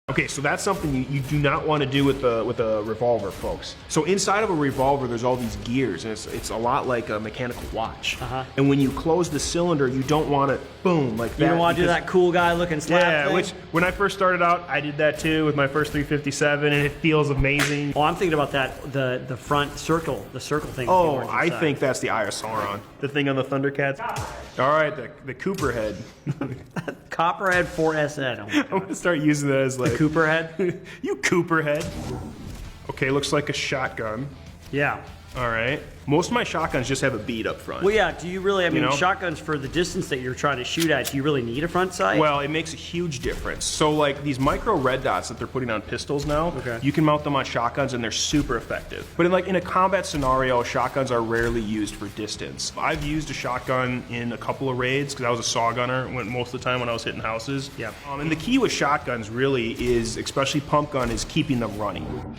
Okay, so that's something you do not want to do with a revolver, folks. So inside of a revolver, there's all these gears, and it's a lot like a mechanical watch. And when you close the cylinder, you don't want it, boom, like that. You don't want to do that cool guy looking slap thing? Which when I first started out, I did that too with my first 357, and it feels amazing. Oh, I'm thinking about that, the front circle, the circle thing. Oh, I think that's the Eye of Sauron. The thing on the Thundercats. All right, the Cooper head. Copperhead 4SN. Oh, I'm gonna start using that as like Cooperhead. You Cooperhead. Okay, looks like a shotgun. Yeah. All right. Most of my shotguns just have a bead up front. Well, yeah. Do you really? I mean, shotguns for the distance that you're trying to shoot at. Do you really need a front sight? Well, it makes a huge difference. So, like these micro red dots that they're putting on pistols now, you can mount them on shotguns, and they're super effective. But in a combat scenario, shotguns are rarely used for distance. I've used a shotgun in a couple of raids because I was a saw gunner most of the time when I was hitting houses. Yep. And the key with shotguns really is, especially pump gun, is keeping them running.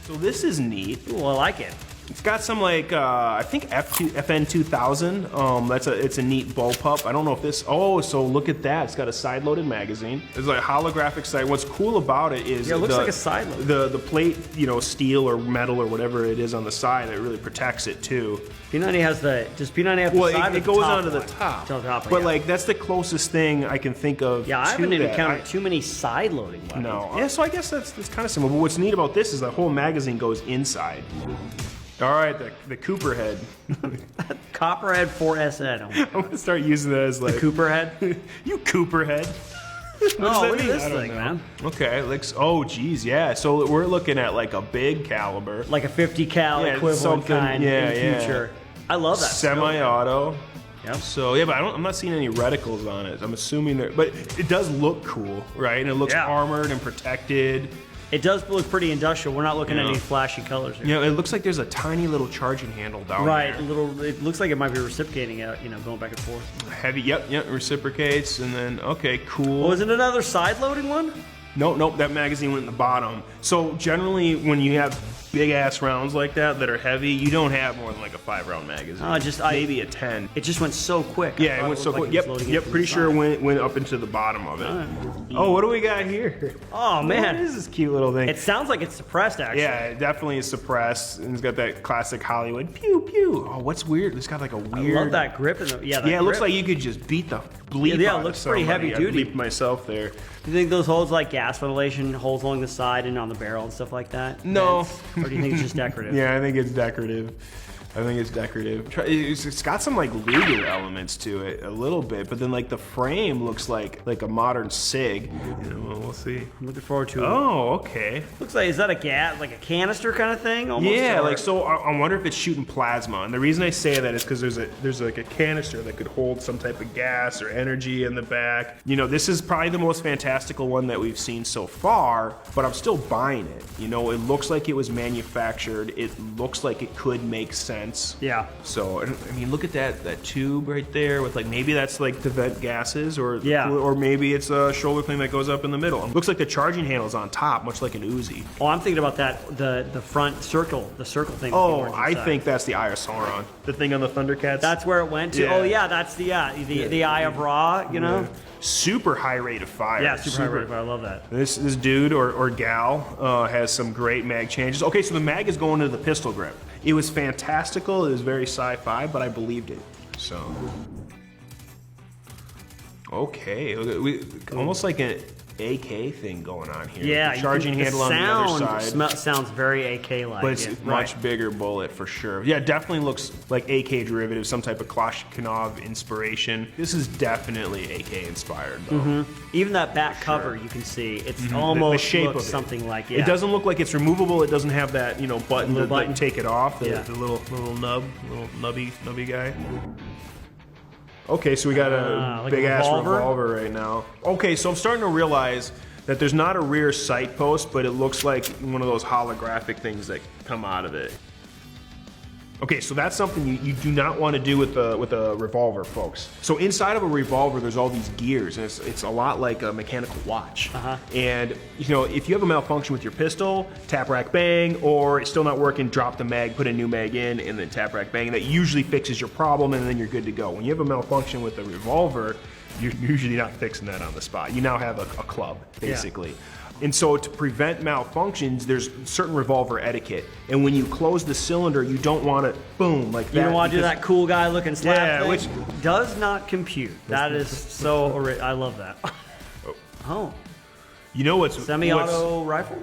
So this is neat. Ooh, I like it. It's got some like I think FN 2000. It's a neat bullpup. I don't know if this. Oh, so look at that. It's got a side-loaded magazine. It's like a holographic sight. What's cool about it is it looks like a side load. The plate, steel or metal or whatever it is on the side, that really protects it too. P90 has the. Does P90 have the well, side? It goes onto the top. But like that's the closest thing I can think of. Yeah, I haven't encountered too many side-loading weapons. No. Yeah, so I guess that's kind of similar. But what's neat about this is the whole magazine goes inside. All right, the Cooper head. Copperhead 4SN. I'm gonna start using that as like the Cooper head. You Cooper head. Oh, look at this thing, man. Okay, oh geez, yeah. So we're looking at like a big caliber, like a 50 cal equivalent kind in the future. I love that. Semi-auto. Yep. So yeah, but I'm not seeing any reticles on it. I'm assuming but it does look cool, right? And it looks armored and protected. It does look pretty industrial. We're not looking at any flashy colors here. It looks like there's a tiny little charging handle down there. Right, it looks like it might be reciprocating, going back and forth. Heavy, yep, reciprocates, and then, okay, cool. Oh, is it another side-loading one? Nope, that magazine went in the bottom. So generally, when you have big-ass rounds like that are heavy, you don't have more than like a 5-round magazine. Maybe a 10. It just went so quick. Yeah, it went so quick. Yep, pretty sure it went up into the bottom of it. Oh, what do we got here? Oh, man. What is this cute little thing? It sounds like it's suppressed, actually. Yeah, it definitely is suppressed, and it's got that classic Hollywood pew pew. Oh, what's weird? It's got like a weird. I love that grip. It looks like you could just beat the bleep. Yeah, it looks pretty heavy duty. I bleeped myself there. Do you think those holes like gas ventilation, holes along the side and on the barrel and stuff like that? No. Or do you think it's just decorative? Yeah, I think it's decorative. It's got some like Luger elements to it a little bit, but then like the frame looks like a modern SIG. We'll see. I'm looking forward to it. Oh, okay. Looks like, is that a gas, like a canister kind of thing? Almost, yeah, so I wonder if it's shooting plasma. And the reason I say that is because there's like a canister that could hold some type of gas or energy in the back. This is probably the most fantastical one that we've seen so far, but I'm still buying it. It looks like it was manufactured. It looks like it could make sense. Yeah. So I mean, look at that tube right there with maybe that's like to vent gases or maybe it's a shoulder thing that goes up in the middle. It looks like the charging handle is on top, much like an Uzi. Oh, I'm thinking about that the front circle, the circle thing. Oh, I think that's the Eye of Sauron. The thing on the Thundercats. That's where it went to. Yeah. Oh yeah, that's the Eye of Ra. Yeah. Super high rate of fire. Yeah, super high rate of fire. I love that. This dude or gal has some great mag changes. Okay, so the mag is going to the pistol grip. It was fantastical. It was very sci-fi, but I believed it. So, okay, almost like an AK thing going on here. Yeah, the charging handle on the other side. Sounds very AK-like. But it's a much bigger bullet for sure. Yeah, it definitely looks like AK derivative, some type of Kalashnikov inspiration. This is definitely AK inspired though. Even that back cover, you can see it's almost the shape of something like It doesn't look like it's removable. It doesn't have that button to take it off. The little nubby guy. Okay, so we got a big-ass revolver right now. Okay, so I'm starting to realize that there's not a rear sight post, but it looks like one of those holographic things that come out of it. Okay, so that's something you do not want to do with a revolver, folks. So inside of a revolver, there's all these gears, and it's a lot like a mechanical watch. And if you have a malfunction with your pistol, tap, rack, bang, or it's still not working, drop the mag, put a new mag in, and then tap, rack, bang. That usually fixes your problem, and then you're good to go. When you have a malfunction with a revolver, you're usually not fixing that on the spot. You now have a club, basically. And so to prevent malfunctions, there's certain revolver etiquette. And when you close the cylinder, you don't want it, boom, like that. You don't want to do that cool guy looking slap thing? which does not compute. That is so, I love that. Oh. You know what's... Semi-auto rifle?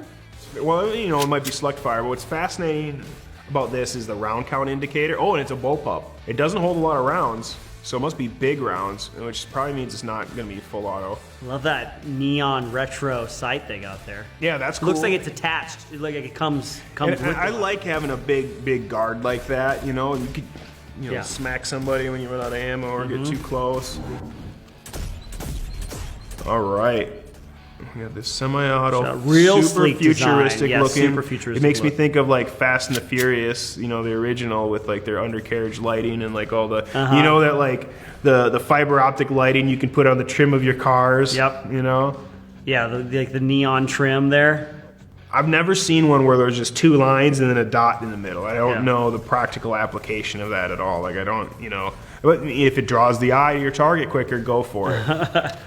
Well, you know, it might be select fire, but what's fascinating about this is the round count indicator. Oh, and it's a bullpup. It doesn't hold a lot of rounds, so it must be big rounds, which probably means it's not going to be full auto. Love that neon retro sight they got there. Yeah, that's cool. Looks like it's attached. Like it comes with it. I like having a big guard like that, you know. You could, you know, smack somebody when you run out of ammo or get too close. All right. We got this semi-auto, real super futuristic looking. Super futuristic. It makes me think of like Fast and the Furious, you know, the original with like their undercarriage lighting and like all the, you know, that like the fiber optic lighting you can put on the trim of your cars. Yep. You know. Yeah, like the neon trim there. I've never seen one where there's just two lines and then a dot in the middle. I don't know the practical application of that at all. Like I don't, you know. But if it draws the eye to your target quicker, go for it.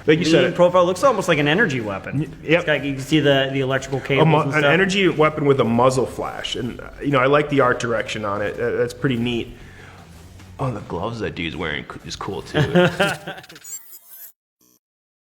Like you said, profile looks almost like an energy weapon. Yep. Like you can see the electrical cables and stuff. An energy weapon with a muzzle flash, and you know I like the art direction on it. That's pretty neat. Oh, the gloves that dude's wearing is cool too.